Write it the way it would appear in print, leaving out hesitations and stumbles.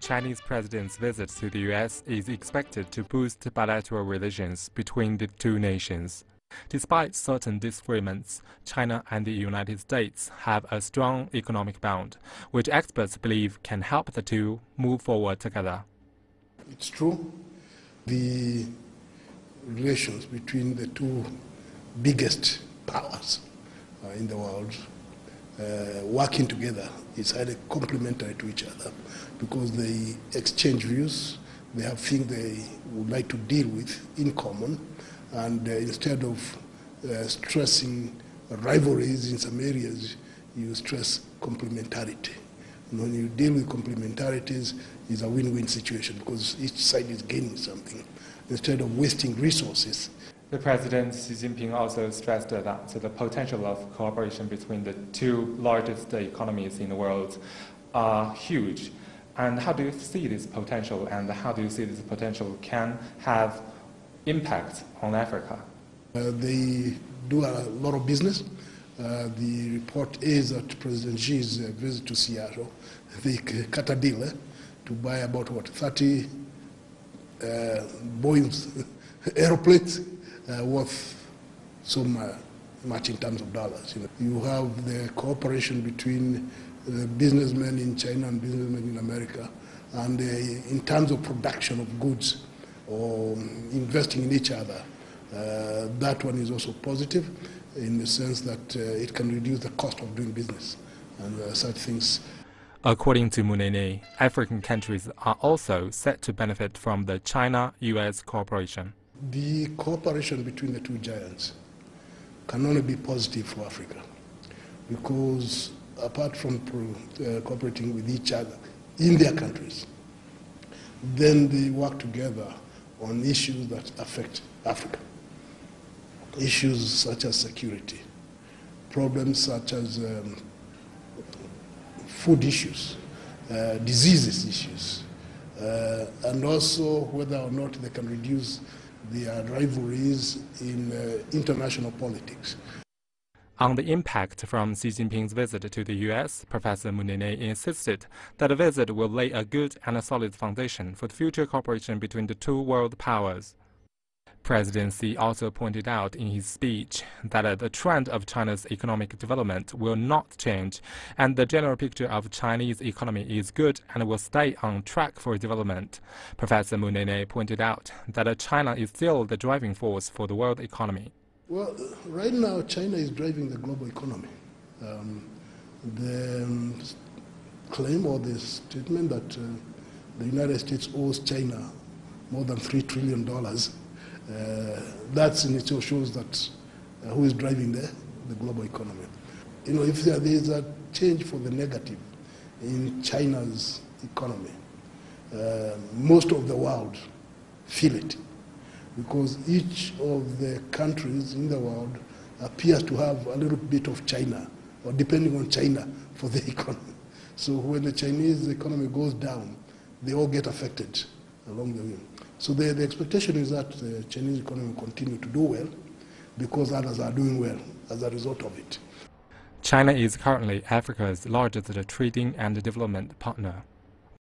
Chinese president's visit to the U.S. is expected to boost bilateral relations between the two nations. Despite certain disagreements, China and the United States have a strong economic bond, which experts believe can help the two move forward together. It's true. The relations between the two biggest powers in the world working together is highly complementary to each other because they exchange views, they have things they would like to deal with in common, and instead of stressing rivalries in some areas, you stress complementarity. And when you deal with complementarities, it's a win-win situation because each side is gaining something instead of wasting resources. The President Xi Jinping also stressed that the potential of cooperation between the two largest economies in the world are huge. And how do you see this potential, and how do you see this potential can have impact on Africa? They do a lot of business. The report is that President Xi's visit to Seattle, they cut a deal to buy about 30 Boeing airplanes worth so much in terms of dollars. You have the cooperation between businessmen in China and businessmen in America, and in terms of production of goods or investing in each other, that one is also positive in the sense that it can reduce the cost of doing business and such things. According to Munene, African countries are also set to benefit from the China-US cooperation. The cooperation between the two giants can only be positive for Africa because apart from cooperating with each other in their countries, then they work together on issues that affect Africa. Issues such as security, problems such as food issues, diseases issues, and also whether or not they can reduce their rivalries in international politics. On the impact from Xi Jinping's visit to the U.S., Professor Munene insisted that the visit will lay a good and a solid foundation for the future cooperation between the two world powers. President Xi also pointed out in his speech that the trend of China's economic development will not change, and the general picture of Chinese economy is good and will stay on track for development. Professor Munene pointed out that China is still the driving force for the world economy. Well, right now China is driving the global economy. The claim or the statement that the United States owes China more than $3 trillion, that in itself shows that who is driving the global economy. If there is a change for the negative in China's economy, most of the world feel it because each of the countries in the world appears to have a little bit of China or depending on China for the economy. So when the Chinese economy goes down, they all get affected along the way. So the expectation is that the Chinese economy will continue to do well because others are doing well as a result of it. China is currently Africa's largest trading and development partner.